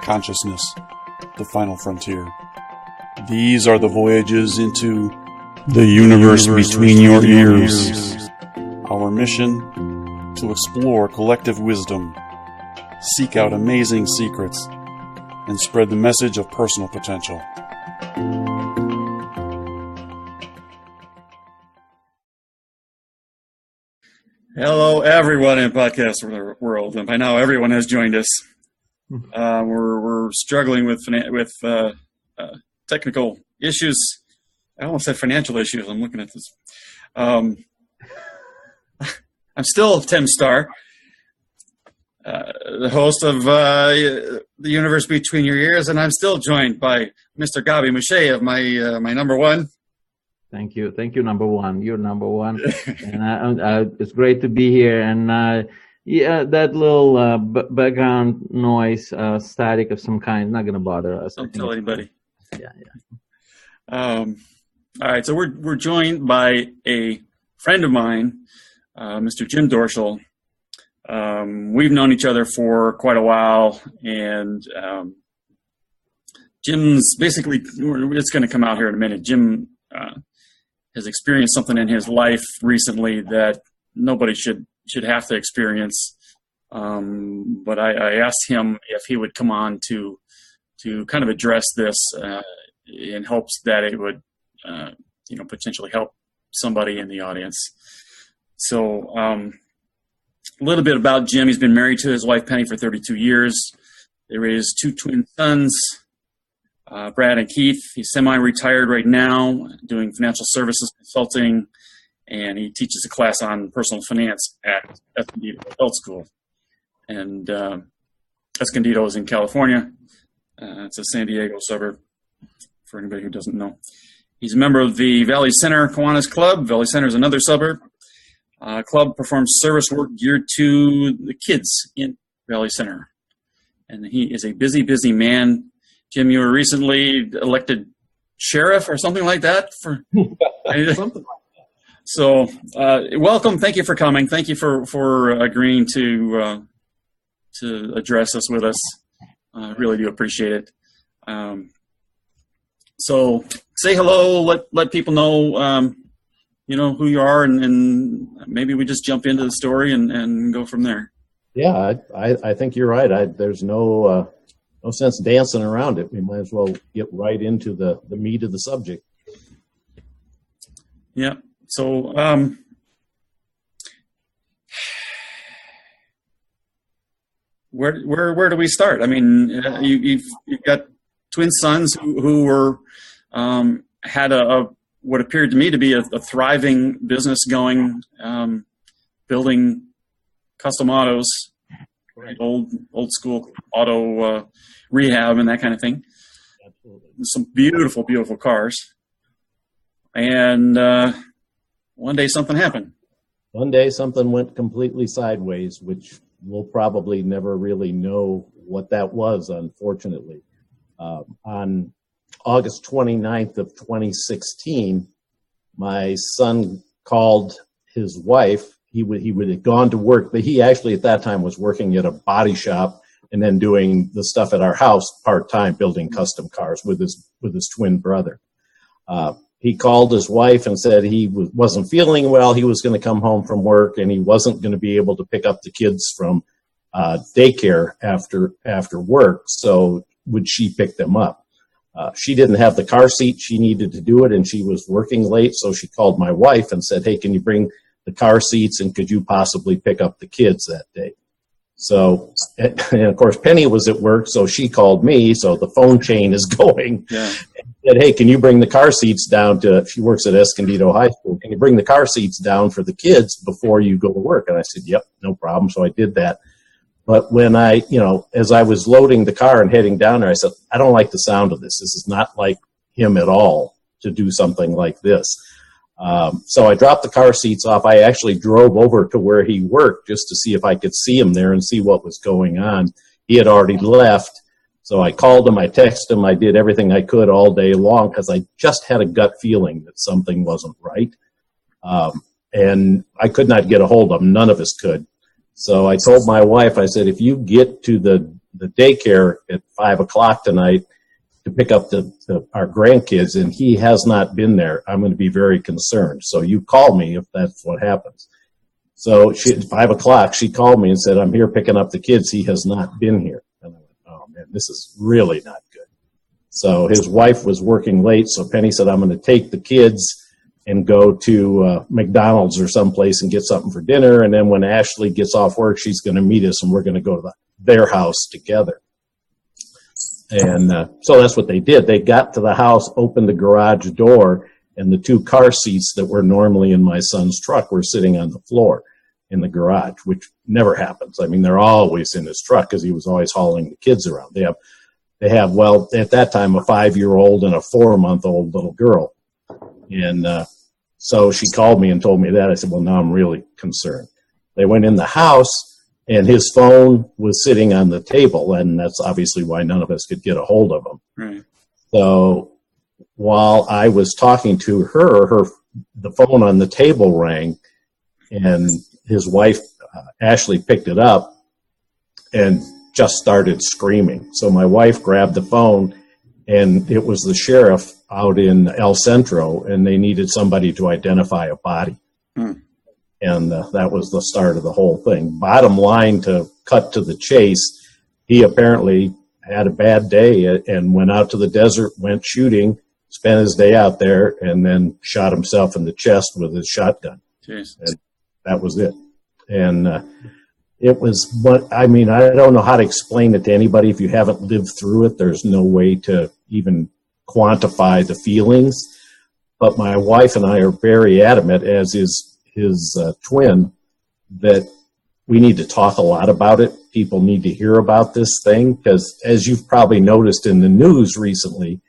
consciousness, the final frontier. These are the voyages into the universe between your ears. Our mission: to explore collective wisdom, seek out amazing secrets, and spread the message of personal potential. Hello, everyone in podcast world, and by now everyone has joined us. We're struggling with technical issues. I almost said financial issues. I'm looking at this. I'm still Tim Starr, the host of The Universe Between Your Ears, and I'm still joined by Mr. Gabi Mouche of my number one. Thank you, number one. You're number one, and it's great to be here. And that little background noise, static of some kind, not going to bother us. Don't tell anybody. Yeah. All right, so we're joined by a friend of mine, Mr. Jim Dorschel. We've known each other for quite a while, and Jim's basically, it's going to come out here in a minute. Jim has experienced something in his life recently that nobody should have to experience. But I asked him if he would come on to kind of address this in hopes that it would, potentially help somebody in the audience. So a little bit about Jim. He's been married to his wife, Penny, for 32 years. They raised two twin sons, Brad and Keith. He's semi-retired right now, doing financial services consulting, and he teaches a class on personal finance at Escondido Adult School. And Escondido is in California. It's a San Diego suburb, for anybody who doesn't know. He's a member of the Valley Center Kiwanis Club. Valley Center is another suburb. Club performs service work geared to the kids in Valley Center. And he is a busy, busy man. Jim, you were recently elected sheriff or something like that? Something like that. So, welcome. Thank you for coming. Thank you for agreeing to address us with us. I really do appreciate it. So, say hello. Let people know, who you are, and maybe we just jump into the story and go from there. Yeah, I think you're right. There's no sense dancing around it. We might as well get right into the meat of the subject. Yeah. So, where do we start? I mean, you've got twin sons who were had a what appeared to me to be a thriving business going, building custom autos, right. old school auto rehab and that kind of thing. Absolutely. Some beautiful, beautiful cars. And one day something happened. One day something went completely sideways, which we'll probably never really know what that was, unfortunately. On August 29th of 2016, my son called his wife. He would have gone to work, but he actually at that time was working at a body shop and then doing the stuff at our house part-time, building custom cars with his twin brother. He called his wife and said he wasn't feeling well. He was going to come home from work and he wasn't going to be able to pick up the kids from daycare after work. So would she pick them up? She didn't have the car seat. She needed to do it, and she was working late. So she called my wife and said, "Hey, can you bring the car seats, and could you possibly pick up the kids that day?" So, and of course, Penny was at work, so she called me. So the phone chain is going. Yeah. And said, "Hey, can you bring the car seats down to?" She works at Escondido High School. "Can you bring the car seats down for the kids before you go to work?" And I said, "Yep, no problem." So I did that. But when as I was loading the car and heading down there, I said, "I don't like the sound of this. This is not like him at all to do something like this." So I dropped the car seats off. I actually drove over to where he worked just to see if I could see him there and see what was going on. He had already left. So I called him, I texted him, I did everything I could all day long because I just had a gut feeling that something wasn't right. And I could not get a hold of him. None of us could. So I told my wife, I said, if you get to the the daycare at 5 o'clock tonight to pick up our grandkids, and he has not been there. I'm going to be very concerned. So you call me if that's what happens. So at 5 o'clock, she called me and said, I'm here picking up the kids. He has not been here. And I went, oh, man, this is really not good. So his wife was working late, so Penny said, I'm going to take the kids and go to McDonald's or someplace and get something for dinner. And then when Ashley gets off work, she's going to meet us, and we're going to go to their house together. And so that's what they did. They got to the house, opened the garage door, and the 2 car seats that were normally in my son's truck were sitting on the floor in the garage, which never happens. I mean, they're always in his truck because he was always hauling the kids around. They have, well, at that time, a 5-year-old and a 4-month-old little girl. And so she called me and told me that. I said, well, now I'm really concerned. They went in the house, and his phone was sitting on the table, and that's obviously why none of us could get a hold of him. Right. So while I was talking to her, the phone on the table rang, and his wife, Ashley, picked it up and just started screaming. So my wife grabbed the phone, and it was the sheriff out in El Centro, and they needed somebody to identify a body. And that was the start of the whole thing. Bottom line, to cut to the chase, he apparently had a bad day and went out to the desert, went shooting, spent his day out there, and then shot himself in the chest with his shotgun. Jeez. And that was it. And it was what, I mean, I don't know how to explain it to anybody. If you haven't lived through it, there's no way to even quantify the feelings. But my wife and I are very adamant, as is his twin, that we need to talk a lot about it. People need to hear about this thing, because as you've probably noticed in the news recently,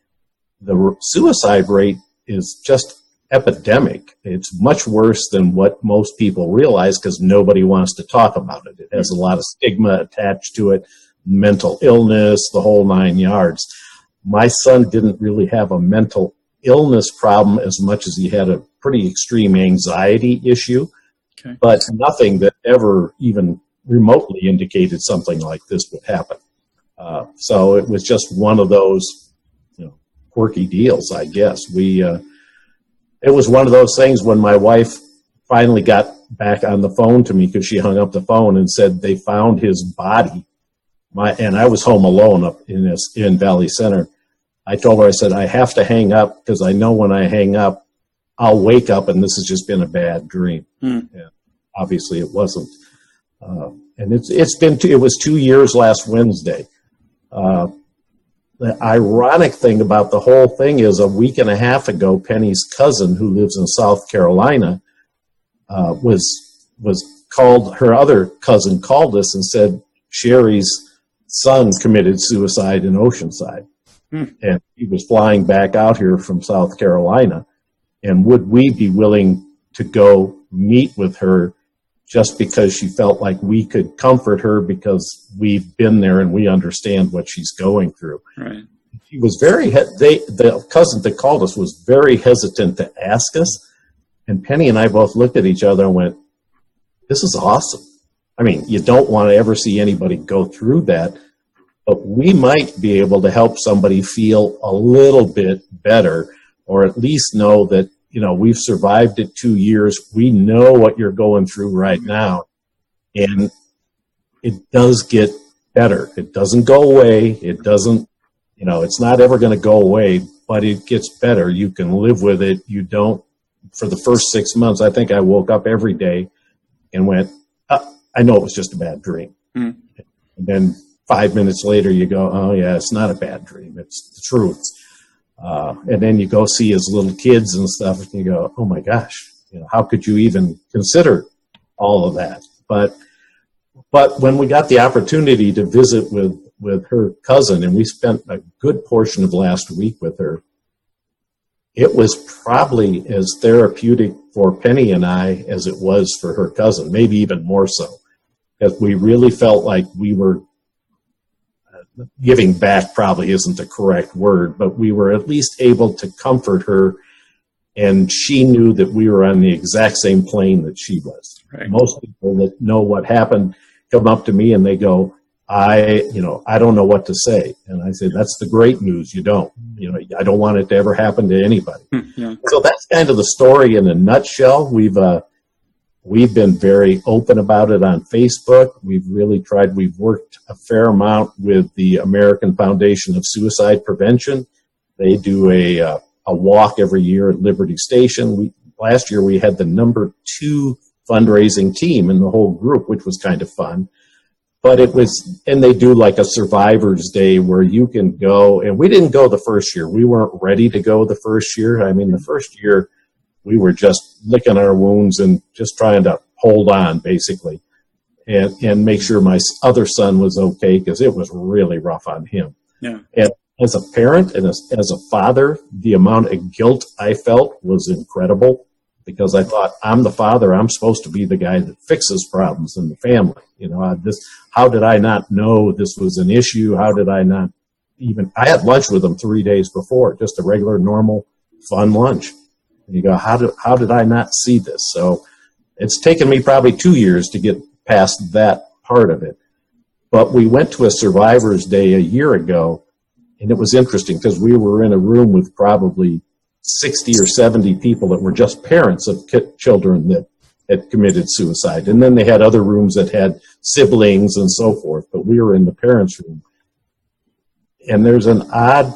the suicide rate is just epidemic. It's much worse than what most people realize, because nobody wants to talk about it. It has a lot of stigma attached to it, mental illness, the whole 9 yards. My son didn't really have a mental illness problem as much as he had a pretty extreme anxiety issue, but nothing that ever even remotely indicated something like this would happen. So it was just one of those, quirky deals, I guess. It was one of those things when my wife finally got back on the phone to me, because she hung up the phone and said they found his body. And I was home alone up in Valley Center. I told her, I said, I have to hang up, because I know when I hang up, I'll wake up and this has just been a bad dream. And obviously it wasn't. And it was 2 years last Wednesday. The ironic thing about the whole thing is, a week and a half ago, Penny's cousin, who lives in South Carolina, was called, her other cousin called us and said Sherry's son committed suicide in Oceanside. And he was flying back out here from South Carolina. And would we be willing to go meet with her just because she felt like we could comfort her, because we've been there and we understand what she's going through. Right. She was the cousin that called us was very hesitant to ask us. And Penny and I both looked at each other and went, this is awesome. I mean, you don't want to ever see anybody go through that, but we might be able to help somebody feel a little bit better, or at least know that, we've survived it 2 years. We know what you're going through right now. And it does get better. It doesn't go away. It doesn't, it's not ever going to go away, but it gets better. You can live with it. You don't, for the first 6 months, I think I woke up every day and went, I know it was just a bad dream. And then 5 minutes later, you go, oh yeah, it's not a bad dream. It's the truth. And then you go see his little kids and stuff, and you go, oh my gosh, how could you even consider all of that? But when we got the opportunity to visit with her cousin, and we spent a good portion of last week with her, it was probably as therapeutic for Penny and I as it was for her cousin, maybe even more so, because we really felt like we were giving back, probably isn't the correct word, but we were at least able to comfort her, and she knew that we were on the exact same plane that she was. Right. Most people that know what happened come up to me and they go, I don't know what to say. And I said, that's the great news. You don't. I don't want it to ever happen to anybody. Yeah. So that's kind of the story in a nutshell. We've been very open about it on Facebook. We've worked a fair amount with the American Foundation of Suicide Prevention. They do a walk every year at Liberty Station. Last year we had the number 2 fundraising team in the whole group, which was kind of fun. But and they do like a Survivors Day where you can go, and we didn't go the first year. We weren't ready to go the first year. I mean, the first year we were just licking our wounds and just trying to hold on, basically, and make sure my other son was okay, because it was really rough on him. Yeah. And as a parent and as a father, the amount of guilt I felt was incredible, because I thought, I'm the father. I'm supposed to be the guy that fixes problems in the family. How did I not know this was an issue? How did I not I had lunch with them 3 days before, just a regular, normal, fun lunch. And you go, how did I not see this? So it's taken me probably 2 years to get past that part of it. But we went to a Survivors Day a year ago, and it was interesting because we were in a room with probably 60 or 70 people that were just parents of children that had committed suicide. And then they had other rooms that had siblings and so forth, but we were in the parents' room. And there's an odd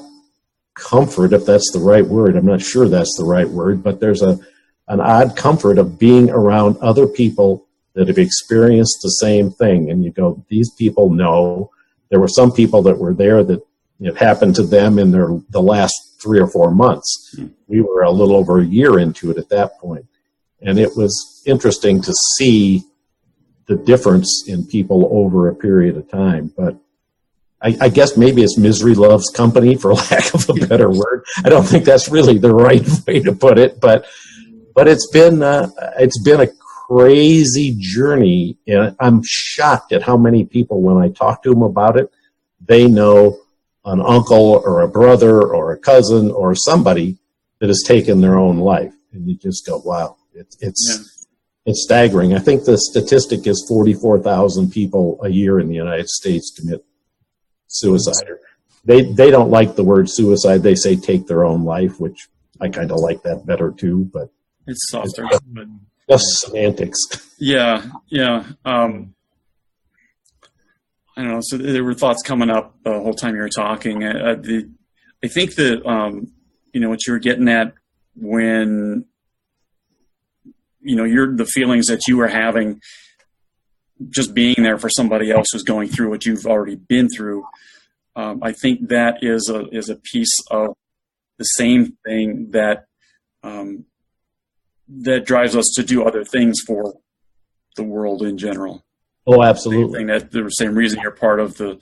comfort, if that's the right word. I'm not sure that's the right word, but there's an odd comfort of being around other people that have experienced the same thing. And you go, these people know. There were some people that were there that it happened to them in the last 3 or 4 months. We were a little over a year into it at that point. And it was interesting to see the difference in people over a period of time. But I guess maybe it's misery loves company, for lack of a better word. I don't think that's really the right way to put it, but it's been a crazy journey, and I'm shocked at how many people, when I talk to them about it, they know an uncle or a brother or a cousin or somebody that has taken their own life, and you just go, wow, it's staggering. I think the statistic is 44,000 people a year in the United States commit suicide. They don't like the word suicide. They say take their own life, which I kind of like that better too, but it's softer. But just semantics. Yeah. I don't know. So there were thoughts coming up the whole time you were talking. I think that, what you were getting at when, the feelings that you were having just being there for somebody else who's going through what you've already been through. I think that is a piece of the same thing that drives us to do other things for the world in general. Oh, absolutely. The same reason you're part of the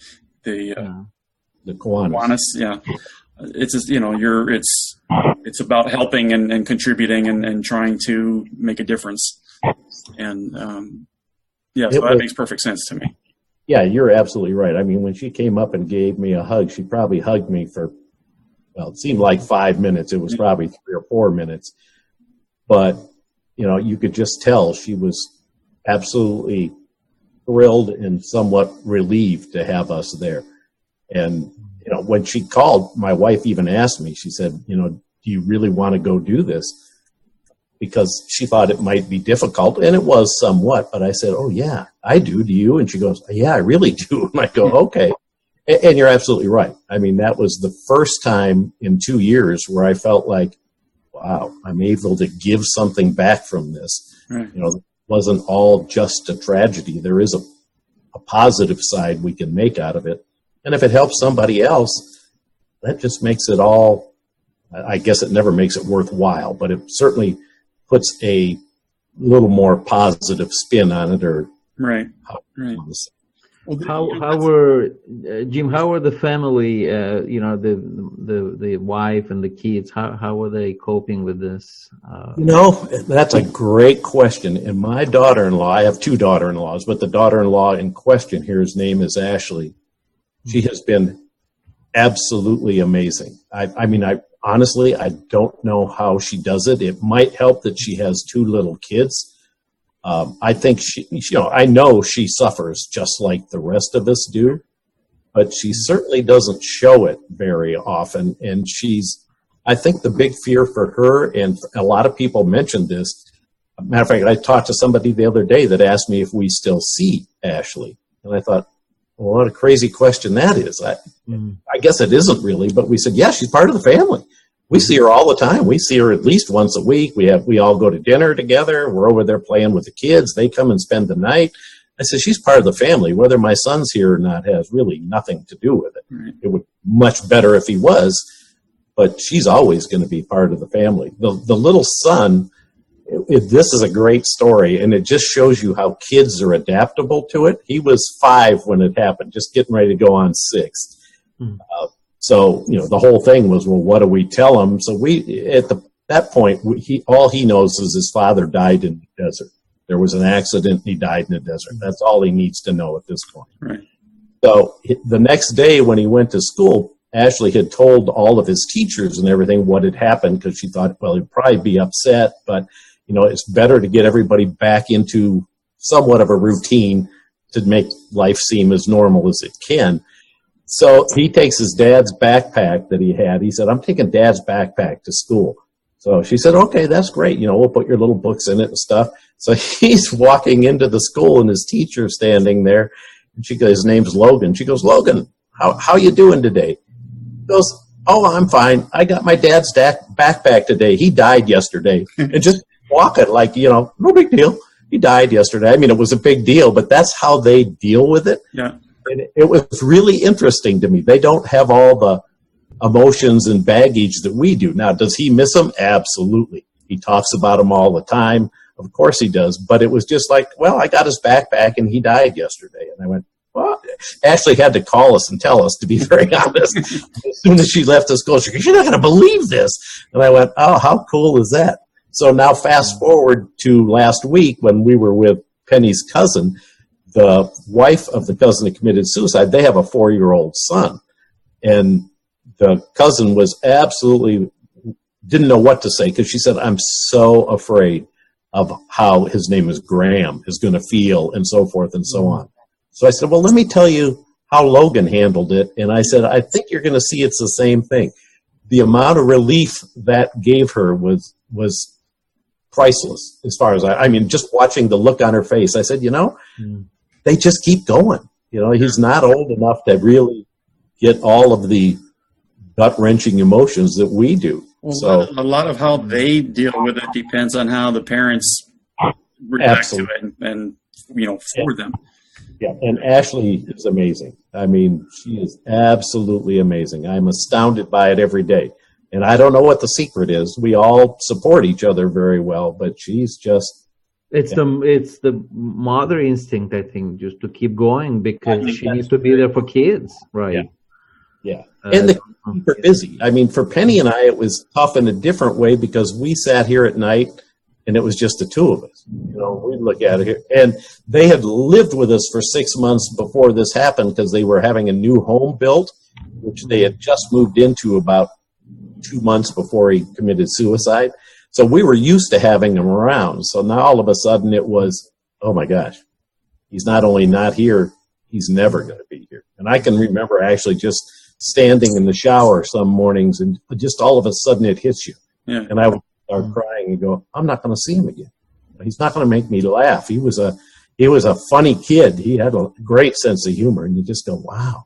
Kiwanis. Yeah. It's just, it's about helping and contributing and trying to make a difference. And so that makes perfect sense to me. Yeah, you're absolutely right. I mean, when she came up and gave me a hug, she probably hugged me for, it seemed like 5 minutes. It was probably 3 or 4 minutes. But, you could just tell she was absolutely thrilled and somewhat relieved to have us there. And, when she called, my wife even asked me, she said, do you really want to go do this? Because she thought it might be difficult, and it was somewhat, but I said, oh yeah, I do. Do you? And she goes, yeah, I really do. And I go, okay. And you're absolutely right. I mean, that was the first time in 2 years where I felt like, wow, I'm able to give something back from this. Right. It wasn't all just a tragedy. There is a positive side we can make out of it. And if it helps somebody else, that just makes it all, I guess it never makes it worthwhile, but it certainly puts a little more positive spin on it. Or right. How were Jim? How were the family? The wife and the kids. How were they coping with this? That's a great question. And my daughter-in-law, I have 2 daughter-in-laws, but the daughter-in-law in question here, his name is Ashley. She has been absolutely amazing. I honestly, I don't know how she does it. It might help that she has 2 little kids, I think I know she suffers just like the rest of us do, but she certainly doesn't show it very often. And I think the big fear for her, and a lot of people mentioned this. Matter of fact, I talked to somebody the other day that asked me if we still see Ashley. And I thought, well, what a crazy question that is. I guess it isn't really, but we said, yeah, she's part of the family. We see her all the time. We see her at least once a week. We all go to dinner together. We're over there playing with the kids. They come and spend the night. I said, she's part of the family. Whether my son's here or not has really nothing to do with it. Right. It would much better if he was, but she's always going to be part of the family. The little son, this is a great story, and it just shows you how kids are adaptable to it. He was 5 when it happened, just getting ready to go on 6. So, the whole thing was, well, what do we tell him? So that point, all he knows is his father died in the desert. There was an accident, he died in the desert. That's all he needs to know at this point. Right. So the next day when he went to school, Ashley had told all of his teachers and everything what had happened, because she thought, well, he'd probably be upset, but, it's better to get everybody back into somewhat of a routine to make life seem as normal as it can. So he takes his dad's backpack that he had. He said, I'm taking Dad's backpack to school. So she said, okay, that's great. We'll put your little books in it and stuff. So he's walking into the school and his teacher's standing there. And his name's Logan. She goes, Logan, how you doing today? He goes, oh, I'm fine. I got my dad's backpack today. He died yesterday. And just walk it like, no big deal. He died yesterday. I mean, it was a big deal, but that's how they deal with it. Yeah. And it was really interesting to me. They don't have all the emotions and baggage that we do. Now, does he miss them? Absolutely. He talks about them all the time. Of course he does. But it was just like, well, I got his backpack and he died yesterday. And I went, well, Ashley had to call us and tell us, to be very honest. As soon as she left the school, she goes, you're not going to believe this. And I went, oh, how cool is that? So now fast forward to last week when we were with Penny's cousin. The wife of the cousin that committed suicide, they have a 4-year-old son. And the cousin was absolutely, didn't know what to say, because she said, I'm so afraid of how his name is Graham is going to feel, and so forth and so on. So I said, well, let me tell you how Logan handled it. And I said, I think you're going to see it's the same thing. The amount of relief that gave her was priceless, as far as I mean, just watching the look on her face. I said, they just keep going. He's not old enough to really get all of the gut-wrenching emotions that we do. Well, so a lot of how they deal with it depends on how the parents react to it and for them. Yeah, and Ashley is amazing. I mean, she is absolutely amazing. I'm astounded by it every day. And I don't know what the secret is. We all support each other very well, but she's just... It's the mother instinct, I think, just to keep going, because she needs to be there for kids, right? Yeah. And the keep her busy. I mean, for Penny and I, it was tough in a different way, because we sat here at night and it was just the two of us. We'd look at it here. And they had lived with us for 6 months before this happened, because they were having a new home built, which they had just moved into about 2 months before he committed suicide. So we were used to having him around. So now all of a sudden it was, oh my gosh, he's not only not here, he's never going to be here. And I can remember actually just standing in the shower some mornings, and just all of a sudden it hits you. Yeah. And I would start crying and go, I'm not going to see him again. He's not going to make me laugh. He was a funny kid. He had a great sense of humor, and you just go, wow.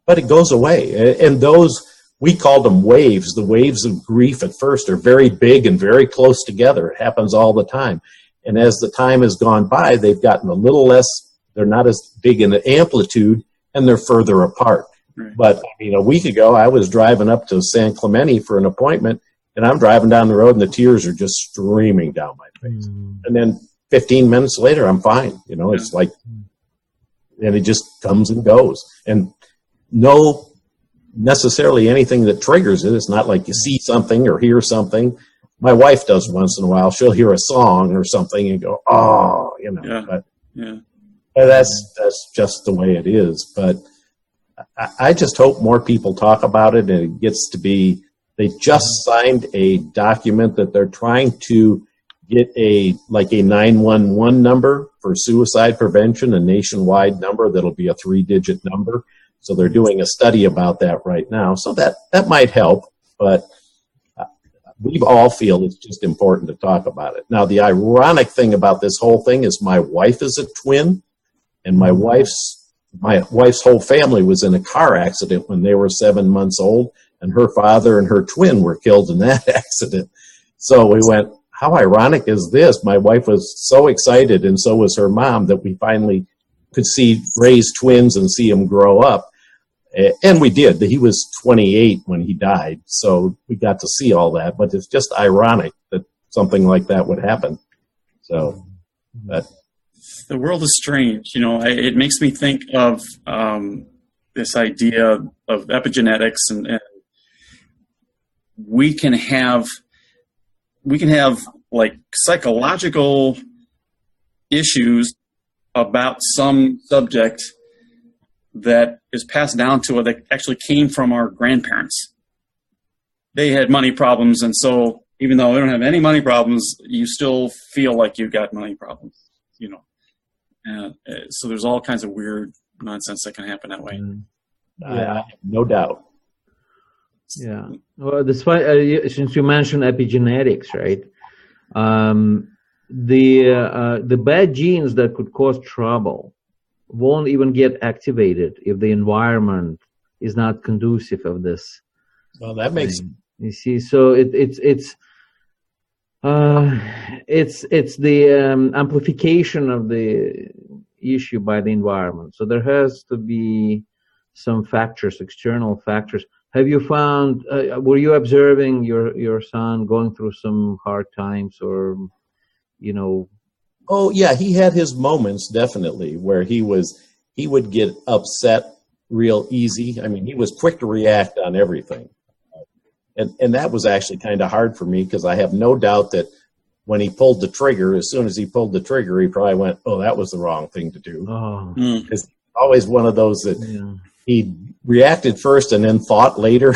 But it goes away. And those, we called them waves. The waves of grief at first are very big and very close together. It happens all the time. And as the time has gone by, they've gotten a little less, they're not as big in amplitude, and they're further apart. Right. But a week ago, I was driving up to San Clemente for an appointment, and I'm driving down the road, and the tears are just streaming down my face. And then 15 minutes later, I'm fine. It's like, and it just comes and goes. And no necessarily anything that triggers it. It's not like you see something or hear something. My wife does once in a while. She'll hear a song or something and go, oh, But that's just the way it is. But I just hope more people talk about it, and it gets to be, they just signed a document that they're trying to get a 911 number for suicide prevention, a nationwide number that'll be a 3-digit number. So they're doing a study about that right now. So that might help, but we all feel it's just important to talk about it. Now, the ironic thing about this whole thing is my wife is a twin, and my wife's whole family was in a car accident when they were 7 months old, and her father and her twin were killed in that accident. So we went, how ironic is this? My wife was so excited, and so was her mom, that we finally could raise twins and see them grow up. And we did. He was 28 when he died, so we got to see all that. But it's just ironic that something like that would happen. So, but the world is strange. It makes me think of this idea of epigenetics, and we can have like psychological issues about some subject that is passed down to us that actually came from our grandparents. They had money problems, and so even though we don't have any money problems, you still feel like you got money problems, And so there's all kinds of weird nonsense that can happen that way. Yeah, no doubt. Yeah. Well, despite since you mentioned epigenetics, right? The bad genes that could cause trouble won't even get activated if the environment is not conducive of this. Well, that makes sense. You see, so it's the amplification of the issue by the environment. So there has to be some factors, external factors. Have you found? Were you observing your son going through some hard times, or Oh yeah, he had his moments definitely where he would get upset real easy. I mean, he was quick to react on everything, and that was actually kind of hard for me, because I have no doubt that when he pulled the trigger, as soon as he pulled the trigger, he probably went, "Oh, that was the wrong thing to do." Oh. It's always one of those that he reacted first and then thought later,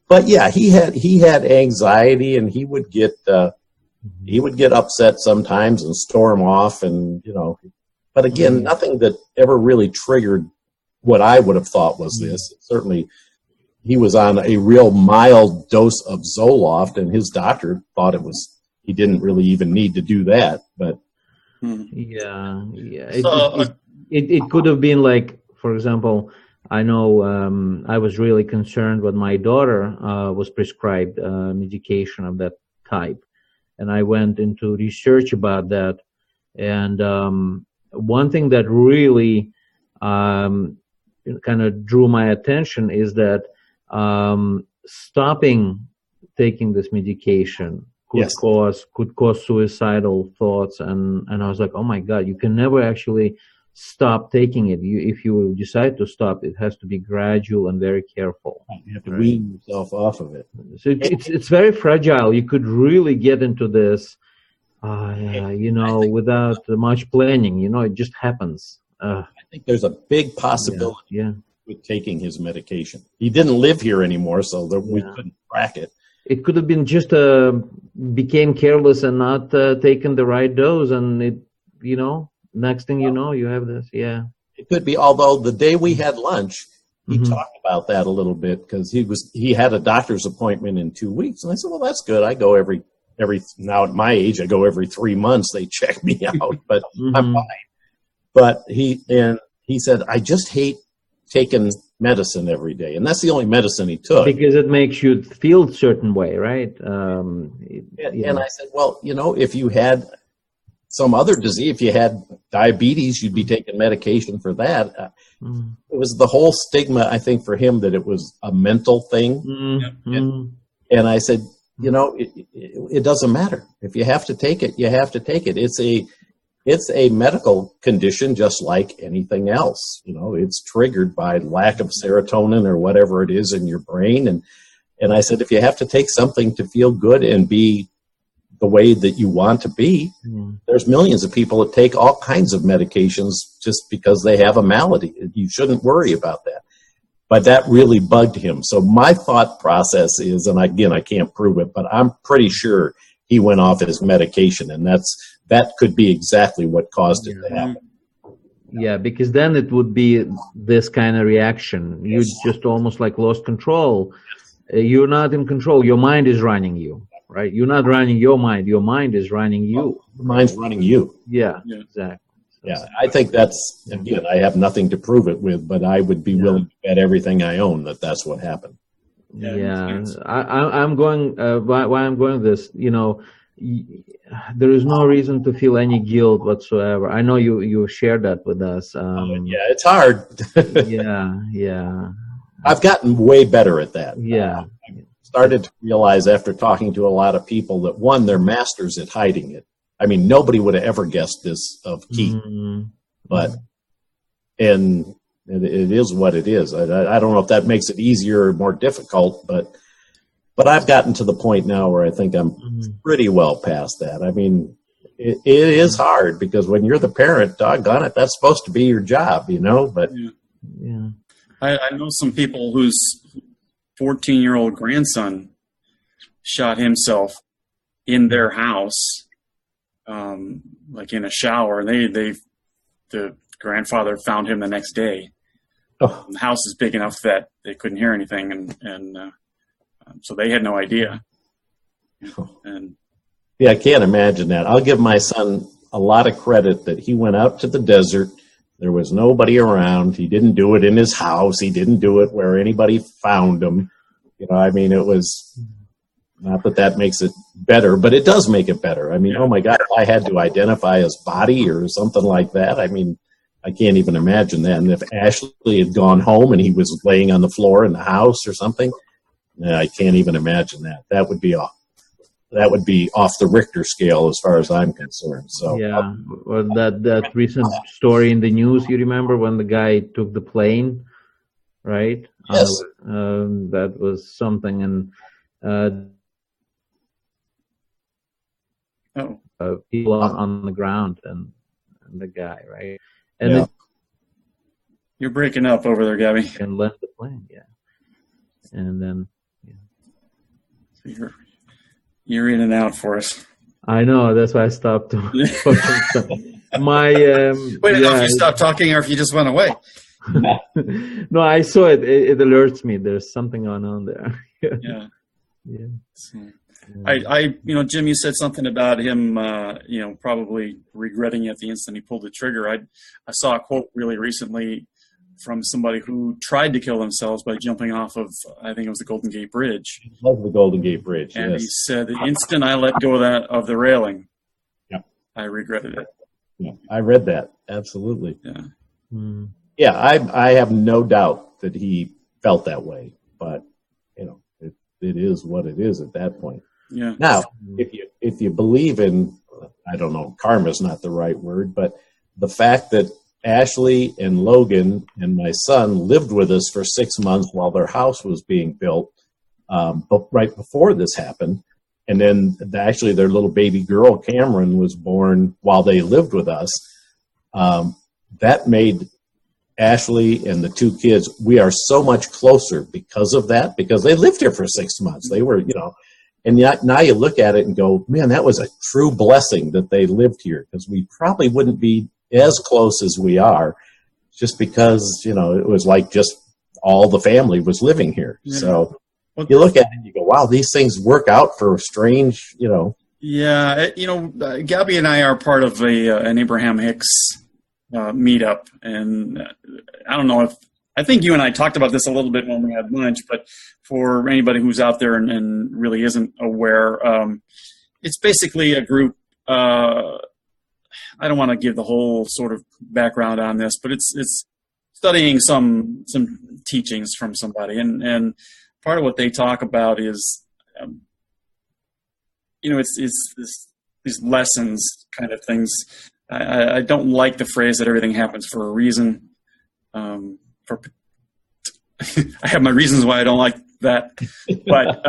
But yeah, he had anxiety, and he would get upset sometimes and storm off, and But again, nothing that ever really triggered what I would have thought was this. Certainly, he was on a real mild dose of Zoloft, and his doctor thought he didn't really even need to do that. But yeah. It could have been like, for example, I know I was really concerned when my daughter was prescribed medication of that type, and I went into research about that. And one thing that really kind of drew my attention is that stopping taking this medication could cause suicidal thoughts, and I was like, oh my God, you can never actually stop taking it. If you decide to stop, it has to be gradual and very careful. You have to wean yourself off of it. So it's very fragile. You could really get into this, without much planning. It just happens. I think there's a big possibility with taking his medication. He didn't live here anymore, so we couldn't track it. It could have been just became careless and not taken the right dose, and it, next thing you know, you have this. Yeah, it could be. Although the day we had lunch, he talked about that a little bit, because he had a doctor's appointment in 2 weeks, and I said, well, that's good. I go every now at my age, I go every 3 months. They check me out, but I'm fine. But he said, I just hate taking medicine every day, and that's the only medicine he took, because it makes you feel a certain way, right? And I said, well, if you had some other disease, if you had diabetes, you'd be taking medication for that. It was the whole stigma, I think, for him, that it was a mental thing. And I said, it doesn't matter. If you have to take it, you have to take it. It's a medical condition, just like anything else. It's triggered by lack of serotonin or whatever it is in your brain. And I said, if you have to take something to feel good and be the way that you want to be, there's millions of people that take all kinds of medications just because they have a malady. You shouldn't worry about that. But that really bugged him. So my thought process is, and again, I can't prove it, but I'm pretty sure he went off his medication, and that could be exactly what caused it to happen. Yeah, because then it would be this kind of reaction. You just almost like lost control. You're not in control. Your mind is running you, right? You're not running your mind. Your mind is running you. Your mind's running you. Yeah, exactly. Yeah, I think that's, again, I have nothing to prove it with, but I would be willing to bet everything I own that that's what happened. Yeah, I'm going, why I'm going this, there is no reason to feel any guilt whatsoever. I know you shared that with us. Yeah, it's hard. Yeah. I've gotten way better at that. Yeah. I started to realize after talking to a lot of people that, one, they're masters at hiding it. I mean, nobody would have ever guessed this of Keith, but, and it is what it is. I don't know if that makes it easier or more difficult, but I've gotten to the point now where I think I'm pretty well past that. I mean, it is hard because when you're the parent, doggone it, that's supposed to be your job, but yeah. I know some people whose 14-year-old grandson shot himself in their house, like in a shower. The grandfather found him the next day. Oh. The house is big enough that they couldn't hear anything, and so they had no idea. And yeah, I can't imagine that. I'll give my son a lot of credit that he went out to the desert. There was nobody around. He didn't do it in his house. He didn't do it where anybody found him. I mean, it was not that makes it better, but it does make it better. I mean, oh my God, if I had to identify his body or something like that, I mean, I can't even imagine that. And if Ashley had gone home and he was laying on the floor in the house or something, I can't even imagine that. That would be off the Richter scale as far as I'm concerned. So yeah, well, that recent story in the news, you remember when the guy took the plane, right? Yes. That was something, and people on the ground and the guy, right? And you're breaking up over there, Gabby. And left the plane, and then so you're in and out for us. I know, that's why I stopped. Wait, if you stopped talking or if you just went away. No, I saw it. It alerts me. There's something going on there. Yeah. So, Jim, you said something about him, probably regretting it the instant he pulled the trigger. I saw a quote really recently from somebody who tried to kill themselves by jumping off of, I think it was the Golden Gate Bridge. Love the Golden Gate Bridge. And yes. He said, the instant I let go of the railing, I regretted it. Yeah, I read that. Absolutely. Yeah. Mm. Yeah, I have no doubt that he felt that way, but it is what it is at that point. Yeah. Now, if you believe in, I don't know, karma's not the right word, but the fact that Ashley and Logan and my son lived with us for 6 months while their house was being built, but right before this happened, and then actually their little baby girl Cameron was born while they lived with us. That made Ashley and the two kids, we are so much closer because of that, because they lived here for 6 months. They were, and now you look at it and go, man, that was a true blessing that they lived here, because we probably wouldn't be as close as we are just because, it was like just all the family was living here. Yeah. So you look at it and you go, wow, these things work out for strange, Yeah. Gabby and I are part of an Abraham Hicks meetup, and I don't know I think you and I talked about this a little bit when we had lunch, but for anybody who's out there and really isn't aware, it's basically a group. I don't want to give the whole sort of background on this, but it's studying some teachings from somebody, and part of what they talk about is, it's these lessons kind of things. I don't like the phrase that everything happens for a reason. I have my reasons why I don't like that, but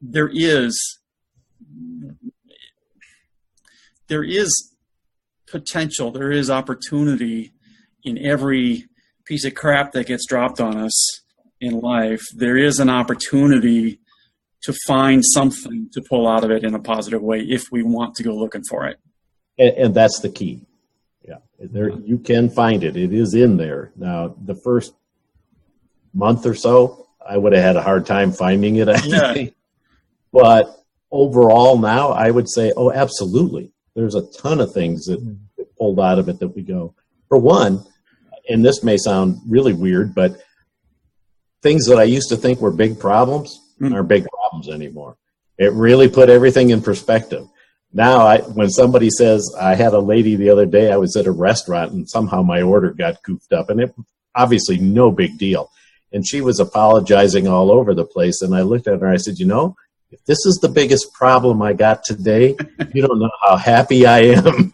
there is potential, there is opportunity in every piece of crap that gets dropped on us in life. There is an opportunity to find something to pull out of it in a positive way if we want to go looking for it. And that's the key. Yeah, there you can find it. It is in there. Now, the first month or so, I would have had a hard time finding it. I think. But overall, now I would say, oh, absolutely. There's a ton of things that pulled out of it that we go. For one, and this may sound really weird, but things that I used to think were big problems aren't big problems anymore. It really put everything in perspective. Now, when somebody says, I had a lady the other day, I was at a restaurant and somehow my order got goofed up, and it obviously no big deal. And she was apologizing all over the place. And I looked at her and I said, if this is the biggest problem I got today, you don't know how happy I am.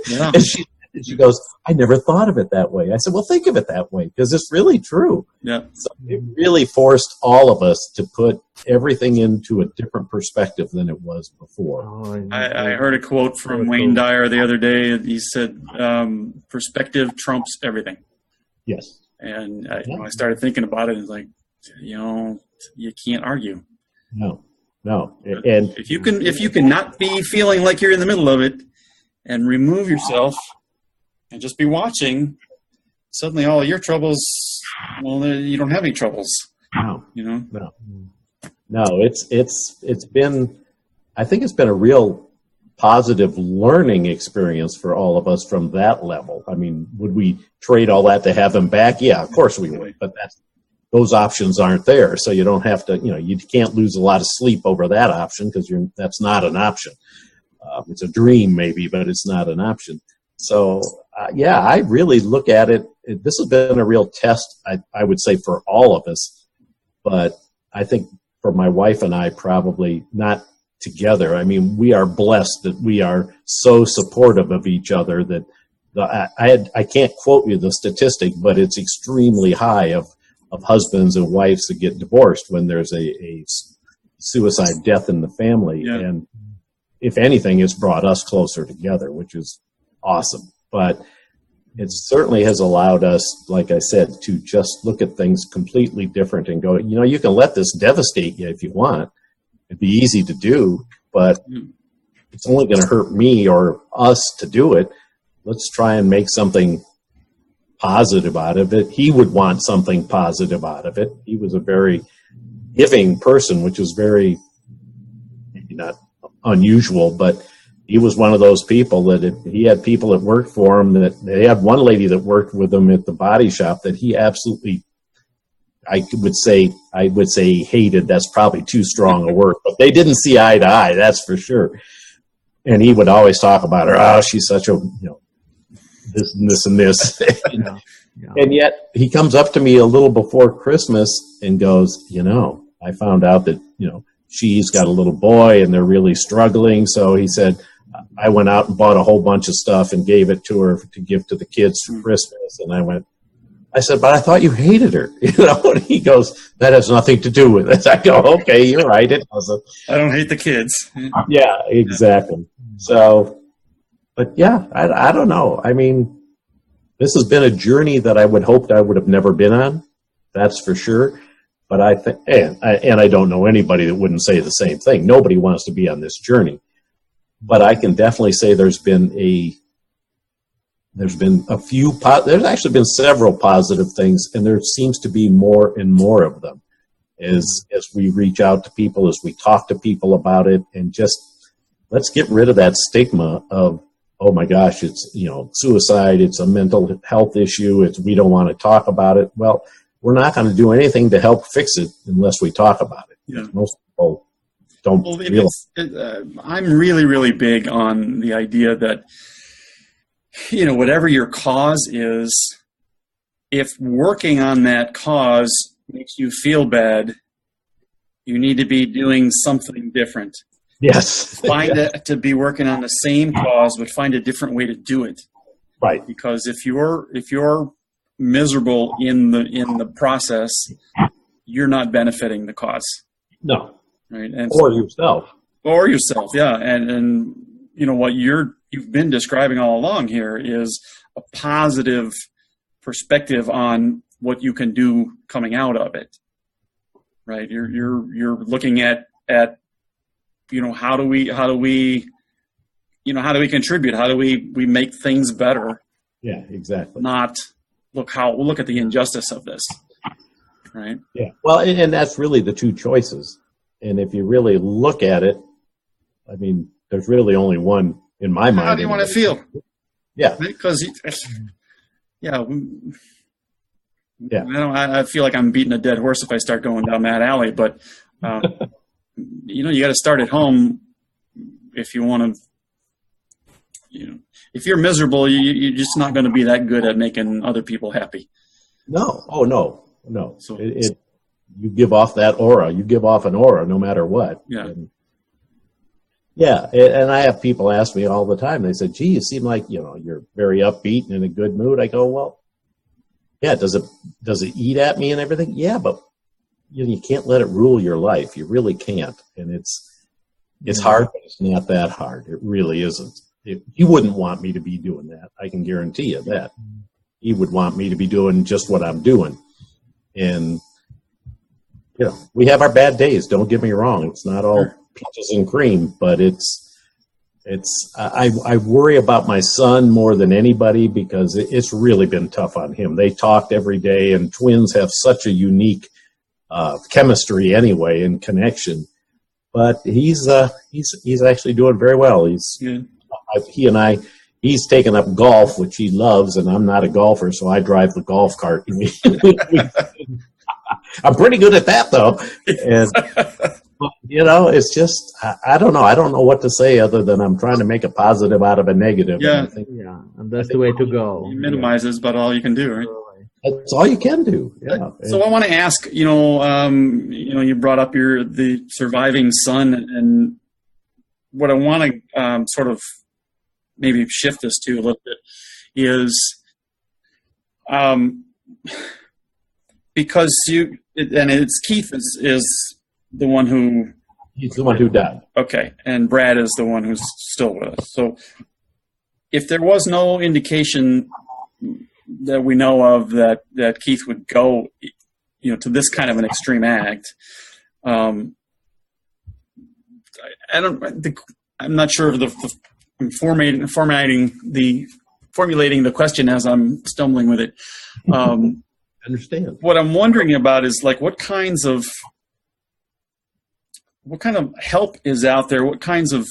Yeah. And she goes, I never thought of it that way. I said, well, think of it that way, because it's really true. Yeah. So it really forced all of us to put everything into a different perspective than it was before. I heard a quote from Wayne Dyer the other day. He said, perspective trumps everything. Yes. And I started thinking about it, and like, you can't argue. No. And if you can not be feeling like you're in the middle of it and remove yourself and just be watching, suddenly all of your troubles, you don't have any troubles. No. It's been, I think it's been a real positive learning experience for all of us from that level. I mean, would we trade all that to have them back? Yeah, of course we would, but those options aren't there. So you don't have to, you can't lose a lot of sleep over that option, because that's not an option. It's a dream maybe, but it's not an option. So, I really look at it. This has been a real test, I would say, for all of us. But I think for my wife and I, probably not together. I mean, we are blessed that we are so supportive of each other that I can't quote you the statistic, but it's extremely high of husbands and wives that get divorced when there's a suicide death in the family. Yeah. And if anything, it's brought us closer together, which is awesome. But it certainly has allowed us, like I said, to just look at things completely different and go, you can let this devastate you if you want. It'd be easy to do, but it's only going to hurt me or us to do it. Let's try and make something positive out of it. He would want something positive out of it. He was a very giving person, which is very, maybe not unusual, but he was one of those people that he had people that worked for him. That they had one lady that worked with him at the body shop that he absolutely, I would say he hated. That's probably too strong a word, but they didn't see eye to eye. That's for sure. And he would always talk about her. Oh, she's such a, this and this and this. Yeah. And yet he comes up to me a little before Christmas and goes, I found out that, she's got a little boy and they're really struggling. So he said, I went out and bought a whole bunch of stuff and gave it to her to give to the kids for Christmas. And I said, but I thought you hated her. And he goes, that has nothing to do with it. I go, okay, you're right. It doesn't. I don't hate the kids. Yeah, exactly. So, but yeah, I don't know. I mean, this has been a journey that I would hoped I would have never been on. That's for sure. But I think, and I don't know anybody that wouldn't say the same thing. Nobody wants to be on this journey. But I can definitely say there's actually been several positive things, and there seems to be more and more of them as we reach out to people, as we talk to people about it, and just let's get rid of that stigma of, oh my gosh, it's, suicide, it's a mental health issue, we don't want to talk about it. Well, we're not going to do anything to help fix it unless we talk about it. Yeah. Most people don't realize. I'm really, really big on the idea that, whatever your cause is, if working on that cause makes you feel bad, you need to be doing something different. Yes. Find it to be working on the same cause, but find a different way to do it. Right. Because if you're miserable in the process, you're not benefiting the cause. No. Right. And yourself. Or yourself, yeah. And what you've been describing all along here is a positive perspective on what you can do coming out of it. Right. You're looking at at, how do we contribute? How do we make things better? Yeah, exactly. Not look at the injustice of this, right? Yeah. Well, and that's really the two choices. And if you really look at it, I mean, there's really only one in my mind. How do you want to feel? Yeah. Because, yeah. I feel like I'm beating a dead horse if I start going down that alley, but, you got to start at home if you want to, if you're miserable, you're just not going to be that good at making other people happy. No. Oh, no. So you give off that aura. You give off an aura no matter what. Yeah. And I have people ask me all the time. They said, gee, you seem like, you're very upbeat and in a good mood. I go, well, yeah, does it eat at me and everything? Yeah, but you can't let it rule your life. You really can't. And it's hard, but it's not that hard. It really isn't. He wouldn't want me to be doing that. I can guarantee you that. He would want me to be doing just what I'm doing. And, we have our bad days. Don't get me wrong. It's not all peaches and cream, but I worry about my son more than anybody because it's really been tough on him. They talked every day, and twins have such a unique chemistry anyway and connection. But he's actually doing very well. He's taken up golf, which he loves, and I'm not a golfer, so I drive the golf cart. I'm pretty good at that, though. And, it's just, I don't know. I don't know what to say other than I'm trying to make a positive out of a negative. Yeah. And that's the way to go. You minimize is about all you can do, right? That's all you can do. Yeah. So I want to ask, you brought up the surviving son, and what I want to sort of maybe shift this to a little bit is, because it's Keith is the one who. He's the one who died. Okay, and Brad is the one who's still with us. So if there was no indication that we know of that Keith would go, to this kind of an extreme act, I'm not sure of I'm formulating the question as I'm stumbling with it. Understand. What I'm wondering about is what kind of help is out there? What kinds of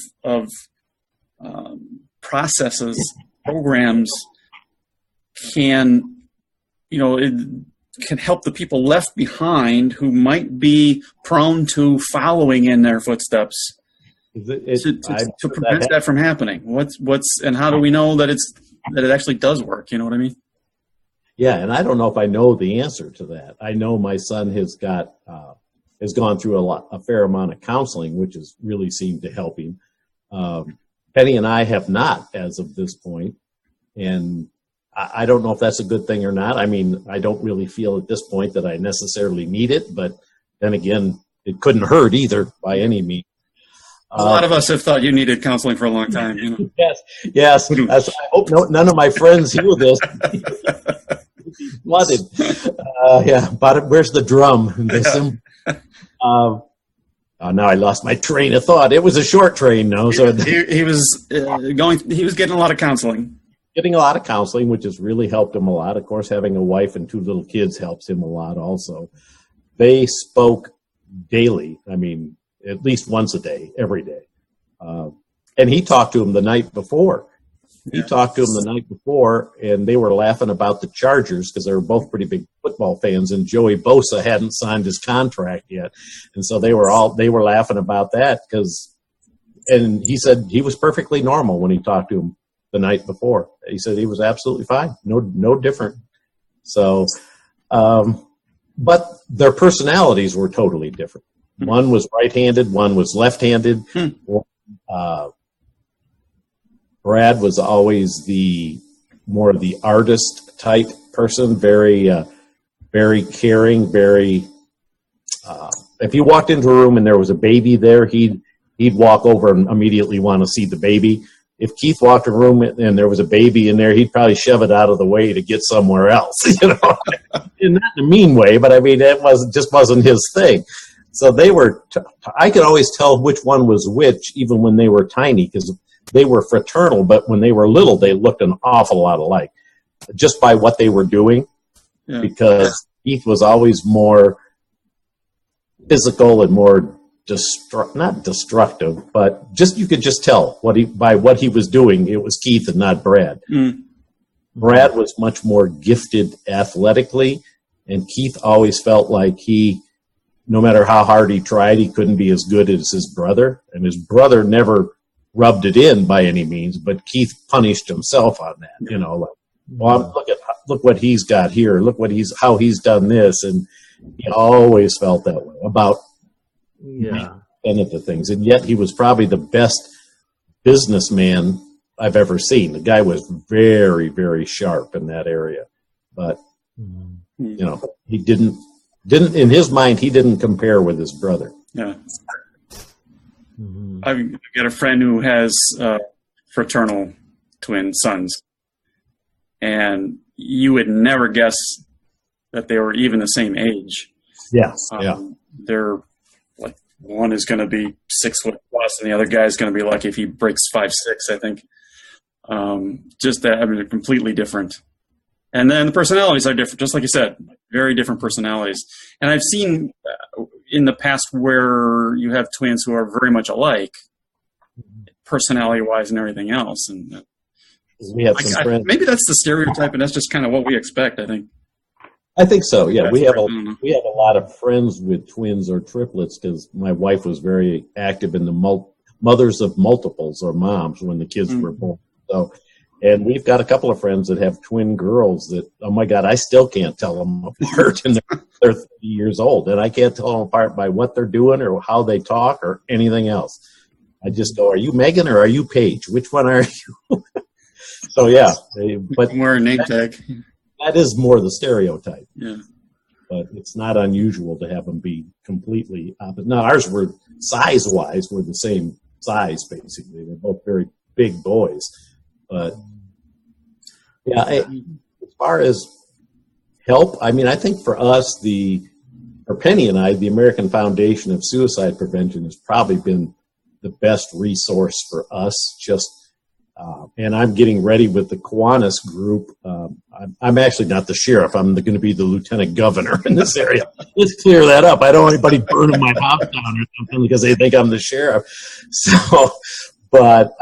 processes, programs can help the people left behind who might be prone to following in their footsteps to prevent that from happening? And how do we know that it actually does work? You know what I mean? Yeah, and I don't know if I know the answer to that. I know my son has gone through a fair amount of counseling, which has really seemed to help him. Penny and I have not as of this point, and I don't know if that's a good thing or not. I mean, I don't really feel at this point that I necessarily need it, but then again, it couldn't hurt either by any means. A lot of us have thought you needed counseling for a long time. Yes. I hope none of my friends hear this. Flooded. But where's the drum? Now I lost my train of thought. It was a short train, no? So he was getting a lot of counseling. Getting a lot of counseling, which has really helped him a lot. Of course, having a wife and 2 little kids helps him a lot also. They spoke daily. I mean, at least once a day, every day. And he talked to him the night before. He talked to him the night before, and they were laughing about the Chargers because they were both pretty big football fans, and Joey Bosa hadn't signed his contract yet. And so they were laughing about that and he said he was perfectly normal when he talked to him the night before. He said he was absolutely fine, no different. So, but their personalities were totally different. One was right-handed, one was left-handed. Brad was always more of the artist type person, very caring, very. If he walked into a room and there was a baby there, he'd walk over and immediately want to see the baby. If Keith walked in a room and there was a baby in there, he'd probably shove it out of the way to get somewhere else. And not in a mean way, but I mean, just wasn't his thing. So they were, I could always tell which one was which, even when they were tiny, because they were fraternal, but when they were little, they looked an awful lot alike, just by what they were doing, because Keith was always more physical and more not destructive, but just you could just tell by what he was doing, it was Keith and not Brad. Brad was much more gifted athletically, and Keith always felt like no matter how hard he tried, he couldn't be as good as his brother. And his brother never rubbed it in by any means, but Keith punished himself on that. You know, like, well, look what he's got here. Look how he's done this, and he always felt that way about the things. And yet, he was probably the best businessman I've ever seen. The guy was very, very sharp in that area, but you know, he didn't in his mind, he didn't compare with his brother. Yeah. I've got a friend who has fraternal twin sons, and you would never guess that they were even the same age. Yes. They're like, one is going to be 6 foot plus, and the other guy is going to be lucky if he breaks 5'6", I think. Just that, I mean, they're completely different. And then the personalities are different, just like you said, very different personalities. And I've seen in the past where you have twins who are very much alike, personality-wise and everything else. And we have some friends. Maybe that's the stereotype, and that's just kind of what we expect, I think. I think so, yeah. We have a lot of friends with twins or triplets, because my wife was very active in the mothers of multiples, or moms, when the kids were born. So, and we've got a couple of friends that have twin girls that, oh my God, I still can't tell them apart, and they're 30 years old, and I can't tell them apart by what they're doing or how they talk or anything else. I just go, are you Megan or are you Paige? Which one are you? So yeah, but wear a name tag. That is more the stereotype. Yeah, but it's not unusual to have them be completely opposite. Now ours were size-wise, we're the same size basically. They're both very big boys. But yeah, as far as help, I mean, I think for us, Penny and I, the American Foundation of Suicide Prevention has probably been the best resource for us. And I'm getting ready with the Kiwanis group. I'm actually not the sheriff. I'm going to be the lieutenant governor in this area. Let's clear that up. I don't want anybody burning my house down or something because they think I'm the sheriff. So, but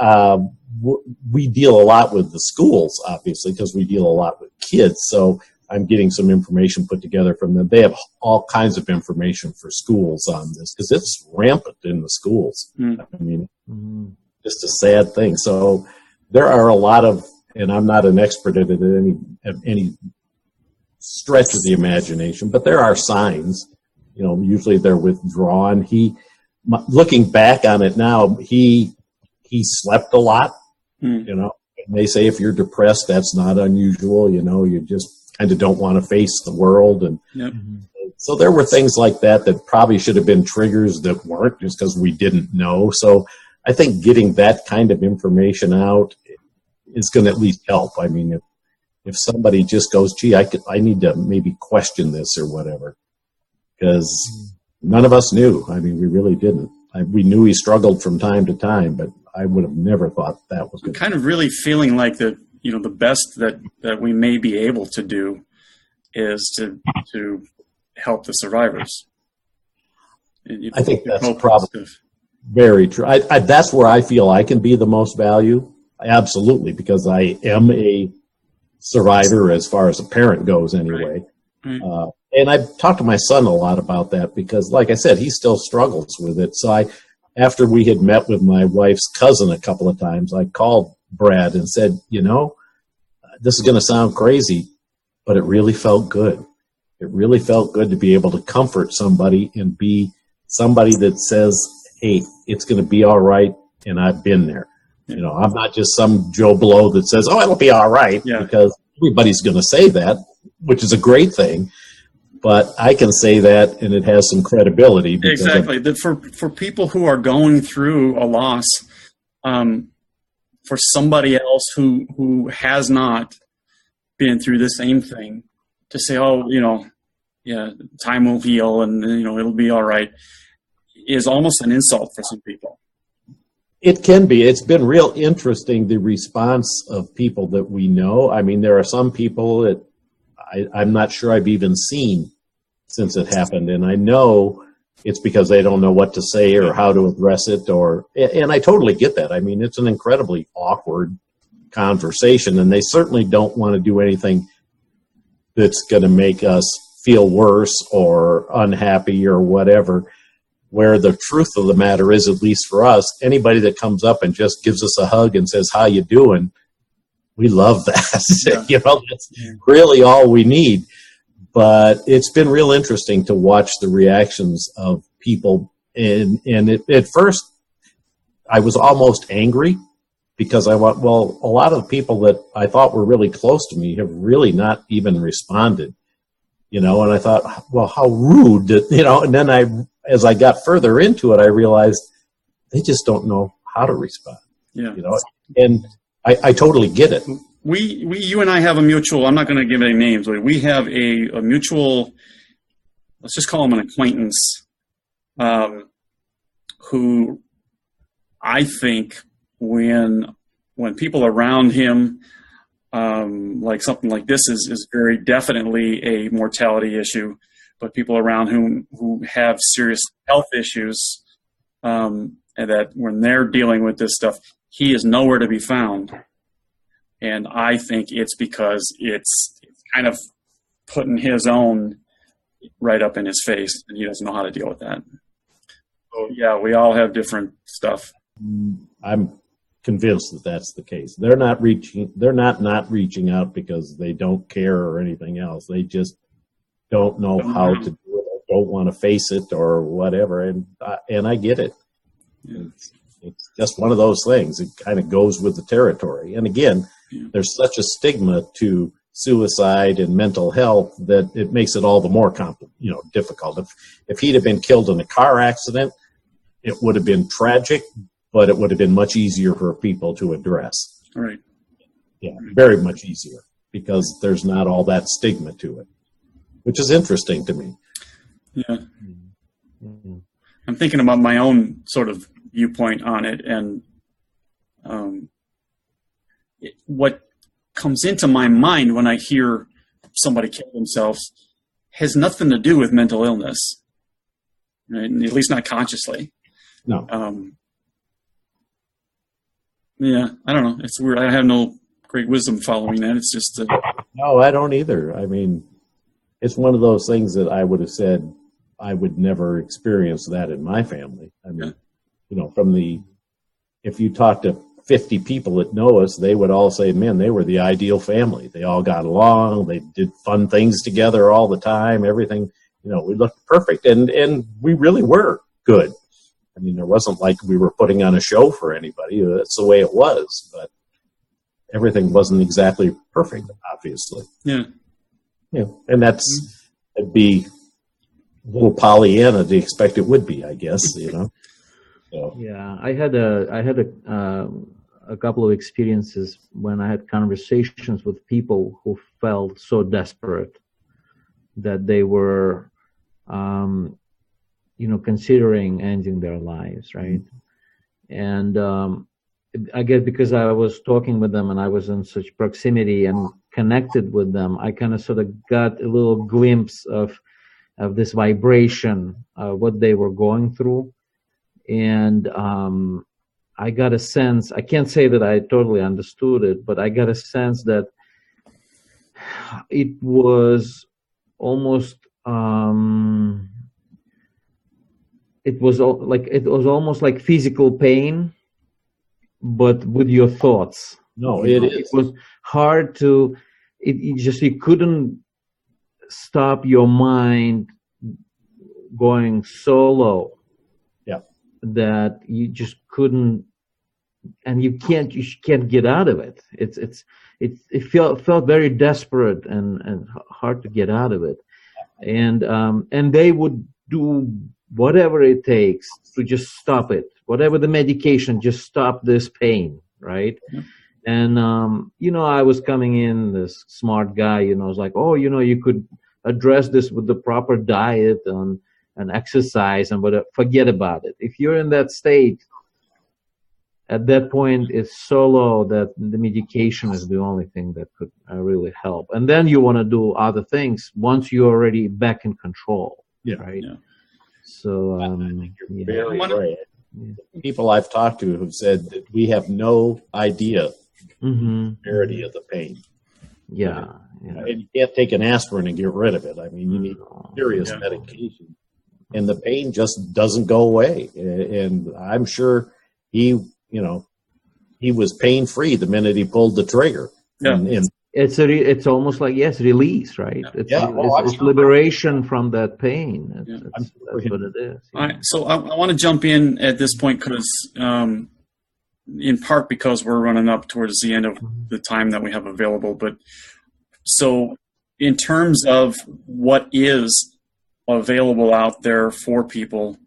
we deal a lot with the schools, obviously, because we deal a lot with kids. So I'm getting some information put together from them. They have all kinds of information for schools on this because it's rampant in the schools. I mean, just a sad thing. So there are a lot of, and I'm not an expert at it at any stretch of the imagination, but there are signs. You know, usually they're withdrawn. Looking back on it now, he slept a lot. You know, and they say if you're depressed, that's not unusual. You know, you just kind of don't want to face the world. And so there were things like that probably should have been triggers that weren't, just because we didn't know. So I think getting that kind of information out is going to at least help. I mean, if somebody just goes, gee, I need to maybe question this or whatever, because none of us knew. I mean, we really didn't. We knew he struggled from time to time, but I would have never thought that was good. I'm kind of really feeling like the best that we may be able to do is to help the survivors. I think that's probably very true. That's where I feel I can be the most value. Absolutely, because I am a survivor as far as a parent goes anyway. Right. And I've talked to my son a lot about that because, like I said, he still struggles with it. So after we had met with my wife's cousin a couple of times, I called Brad and said, you know, this is going to sound crazy, but it really felt good. It really felt good to be able to comfort somebody and be somebody that says, hey, it's going to be all right, and I've been there. You know, I'm not just some Joe Blow that says, oh, it'll be all right, because everybody's going to say that, which is a great thing. But I can say that, and it has some credibility. Exactly. For people who are going through a loss, for somebody else who has not been through the same thing, to say, oh, you know, yeah, time will heal, and you know it'll be all right. is almost an insult for some people. It can be. It's been real interesting, the response of people that we know. I mean, there are some people that I'm not sure I've even seen since it happened, and I know it's because they don't know what to say or how to address it, and I totally get that. I mean, it's an incredibly awkward conversation, and they certainly don't want to do anything that's going to make us feel worse or unhappy or whatever. Where the truth of the matter is, at least for us, anybody that comes up and just gives us a hug and says, "How you doing?" we love that. Yeah. That's really all we need. But it's been real interesting to watch the reactions of people. And at first, I was almost angry because I went, well, a lot of the people that I thought were really close to me have really not even responded. And I thought, well, how rude, and then as I got further into it, I realized they just don't know how to respond. Yeah. And I totally get it. You and I have a mutual, I'm not going to give any names, but we have a mutual, let's just call him an acquaintance, who I think when people around him, like something like this is very definitely a mortality issue, but people around who have serious health issues, and that when they're dealing with this stuff, he is nowhere to be found. And I think it's because it's kind of putting his own right up in his face, and he doesn't know how to deal with that. So yeah, we all have different stuff. I'm convinced that that's the case. They're not reaching out because they don't care or anything else. They just don't know how to do it, or don't want to face it or whatever. And I get it. Yeah. It's just one of those things. It kind of goes with the territory. And again, there's such a stigma to suicide and mental health that it makes it all the more difficult. If he'd have been killed in a car accident, it would have been tragic, but it would have been much easier for people to address. Right. Yeah, very much easier because there's not all that stigma to it, which is interesting to me. Yeah. I'm thinking about my own sort of viewpoint on it, and what comes into my mind when I hear somebody kill themselves has nothing to do with mental illness, right? At least not consciously. No. Yeah, I don't know. It's weird. I have no great wisdom following that. It's just no, I don't either. I mean, it's one of those things that I would have said I would never experience that in my family. I mean, if you talk to 50 people that know us, they would all say, man, they were the ideal family. They all got along. They did fun things together all the time. Everything, we looked perfect. And we really were good. I mean, there wasn't like we were putting on a show for anybody. That's the way it was. But everything wasn't exactly perfect, obviously. Yeah. Yeah. And it'd be a little Pollyanna to expect it would be, I guess, So. Yeah, I had a couple of experiences when I had conversations with people who felt so desperate that they were, considering ending their lives, right? And I guess because I was talking with them and I was in such proximity and connected with them, I kind of sort of got a little glimpse of this vibration, what they were going through. And I got a sense, I can't say that I totally understood it, but I got a sense that it was almost, it was almost like physical pain, but with your thoughts. No, it was hard to, you couldn't stop your mind going so low. That you just couldn't, and you can't get out of it. It felt very desperate and hard to get out of it, and they would do whatever it takes to just stop it, whatever the medication, just stop this pain, right? Mm-hmm. And I was coming in, this smart guy, I was like, you could address this with the proper diet and exercise and whatever, forget about it. If you're in that state, at that point, it's so low that the medication is the only thing that could really help. And then you want to do other things once you're already back in control. Yeah. Right. Yeah. So, You're very right. People I've talked to have said that we have no idea the severity of the pain. Yeah. And you can't take an asprin and get rid of it. I mean, you need serious medication. And the pain just doesn't go away. And I'm sure he was pain-free the minute he pulled the trigger. Yeah. And It's almost like, release, right? It's liberation from that pain. That's what it is. All right, so I want to jump in at this point because, in part because we're running up towards the end of the time that we have available. But so in terms of what is available out there for people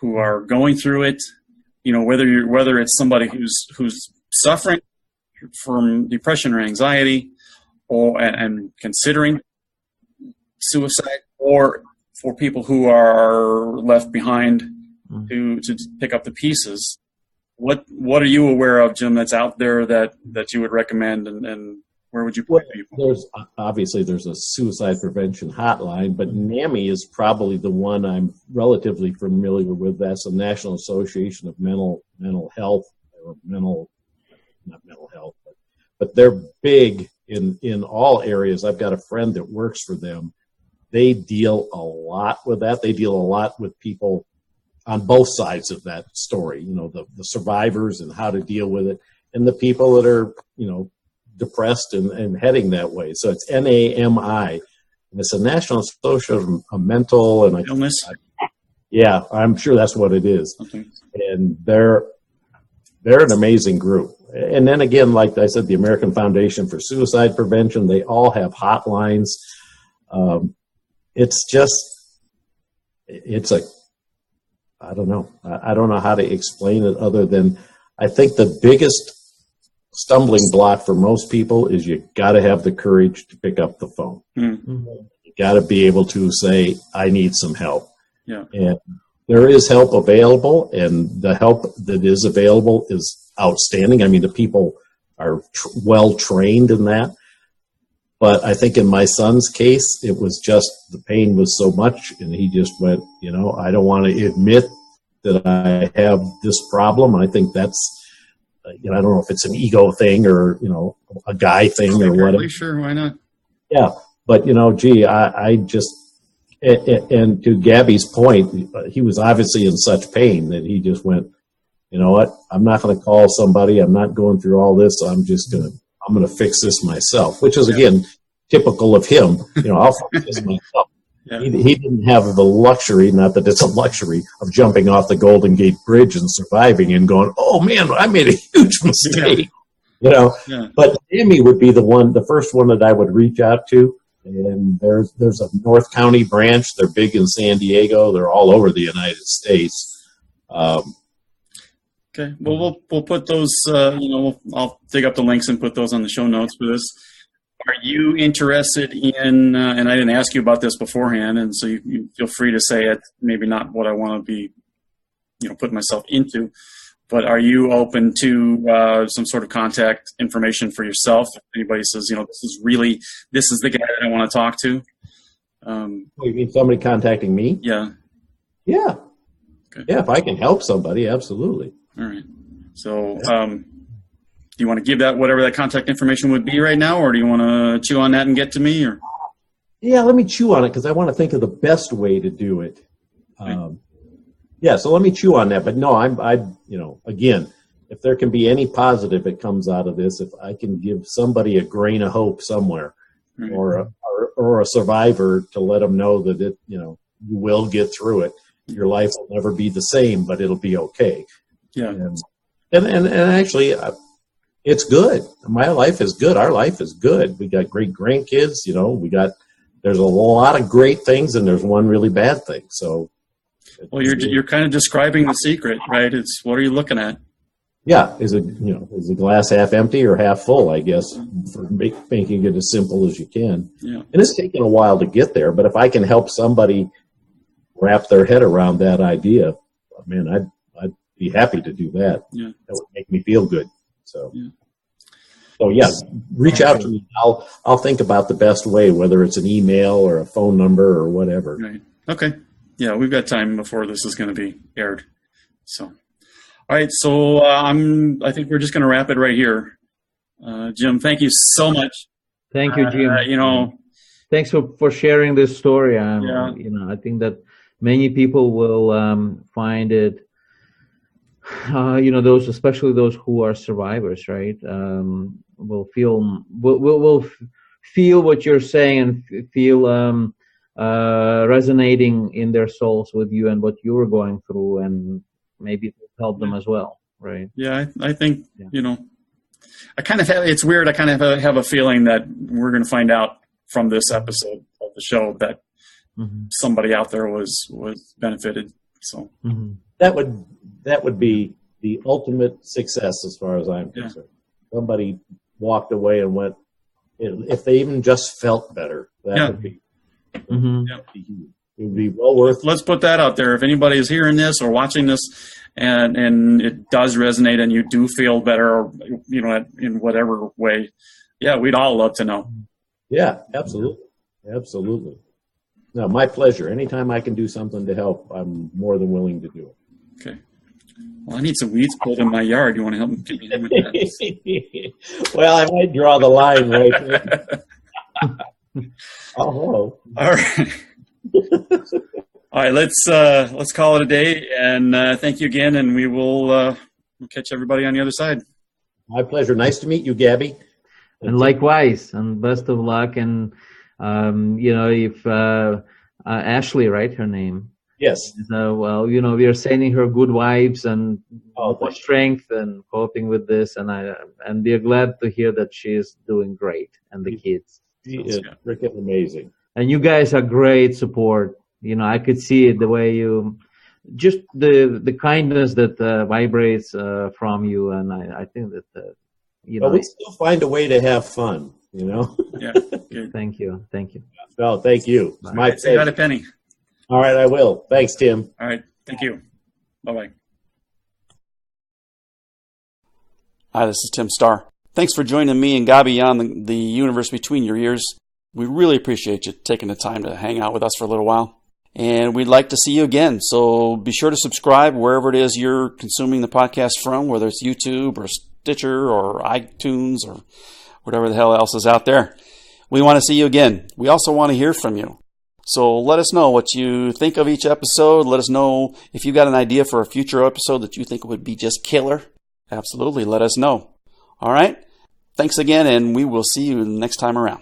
who are going through it, whether it's somebody who's suffering from depression or anxiety, and considering suicide, or for people who are left behind to pick up the pieces. What are you aware of, Jim, that's out there that you would recommend, and where would you point people? There's a suicide prevention hotline, but NAMI is probably the one I'm relatively familiar with. That's the National Association of Mental Health, or not mental health, but they're big in all areas. I've got a friend that works for them. They deal a lot with that. They deal a lot with people on both sides of that story, the survivors and how to deal with it, and the people that are, depressed and heading that way. So it's NAMI, and it's a National Association of Mental and Illness. Yeah, I'm sure that's what it is. Okay. And they're an amazing group. And then again, like I said, the American Foundation for Suicide Prevention, they all have hotlines. I don't know. I don't know how to explain it other than I think the biggest stumbling block for most people is you got to have the courage to pick up the phone. Mm-hmm. You got to be able to say, I need some help. Yeah. And there is help available, and the help that is available is outstanding. I mean, the people are well trained in that. But I think in my son's case, it was just the pain was so much, and he just went, I don't want to admit that I have this problem. I think that's, I don't know if it's an ego thing or, a guy thing or whatever. Sure, why not? Yeah. But, I just, and to Gabby's point, he was obviously in such pain that he just went, you know what, I'm not going to call somebody. I'm not going through all this. I'm going to fix this myself, which is, again, typical of him. I'll fix this myself. Yeah. He didn't have the luxury, not that it's a luxury, of jumping off the Golden Gate Bridge and surviving and going, oh, man, I made a huge mistake. Yeah. But Amy would be the first one that I would reach out to. And there's a North County branch. They're big in San Diego. They're all over the United States. Okay. Well, we'll put those, I'll dig up the links and put those on the show notes for this. Are you interested in, and I didn't ask you about this beforehand, and so you feel free to say it, maybe not what I want to be, putting myself into, but are you open to some sort of contact information for yourself? If anybody says, this is the guy that I want to talk to. You mean somebody contacting me? Yeah. Yeah. Okay. Yeah, if I can help somebody, absolutely. All right. So, do you want to give that whatever that contact information would be right now, or do you want to chew on that and get to me? Or yeah, let me chew on it because I want to think of the best way to do it. Okay. So let me chew on that. But no, again, if there can be any positive that comes out of this, if I can give somebody a grain of hope somewhere, right, or a survivor to let them know that you will get through it. Your life will never be the same, but it'll be okay. Yeah. And actually, it's good. My life is good. Our life is good. We got great grandkids. There's a lot of great things, and there's one really bad thing. So, well, you're kind of describing the secret, right? It's what are you looking at? Yeah, is the glass half empty or half full? I guess for making it as simple as you can. Yeah. And it's taken a while to get there, but if I can help somebody wrap their head around that idea, man, I'd be happy to do that. Yeah. That would make me feel good. So, Yeah. so yes, reach out to me. I'll think about the best way, whether it's an email or a phone number or whatever. Right. Okay. Yeah, we've got time before this is going to be aired. So, all right. So I think we're just going to wrap it right here. Jim, thank you so much. Thank you, Jim. Thanks for sharing this story. Yeah. I think that many people will find it. Especially those who are survivors, right? Will feel what you're saying and feel resonating in their souls with you and what you were going through, and maybe it will help them as well, right? Yeah, I think I kind of have. It's weird. I kind of have a feeling that we're going to find out from this episode of the show that somebody out there was benefited. So that would be the ultimate success as far as I'm concerned. Somebody walked away and went, if they even just felt better, that would be. It would be well worth. Let's put that out there. If anybody is hearing this or watching this, and it does resonate, and you do feel better, in whatever way, we'd all love to know. Yeah, absolutely. No, my pleasure. Anytime I can do something to help, I'm more than willing to do it. Okay. Well, I need some weeds pulled in my yard. You want to help me get me in with that? Well, I might draw the line right there. Oh, all right. All right, let's call it a day, and thank you again, and we'll catch everybody on the other side. My pleasure. Nice to meet you, Gabby. And likewise, and best of luck. And if Ashley, right, her name? Yes. We are sending her good vibes and strength and coping with this, and we are glad to hear that she is doing great, and the kids. She is freaking amazing. And you guys are great support. I could see it the way just the kindness that vibrates from you, and I think that But we still find a way to have fun, Yeah. Good. Thank you. No, thank you. It's my Say hi to Penny. All right, I will. Thanks, Tim. All right. Thank you. Bye-bye. Hi, this is Tim Starr. Thanks for joining me and Gabi on the universe between your ears. We really appreciate you taking the time to hang out with us for a little while. And we'd like to see you again. So be sure to subscribe wherever it is you're consuming the podcast from, whether it's YouTube or Stitcher or iTunes or whatever the hell else is out there. We want to see you again. We also want to hear from you. So let us know what you think of each episode. Let us know if you've got an idea for a future episode that you think would be just killer. Absolutely, let us know. All right? Thanks again, and we will see you next time around.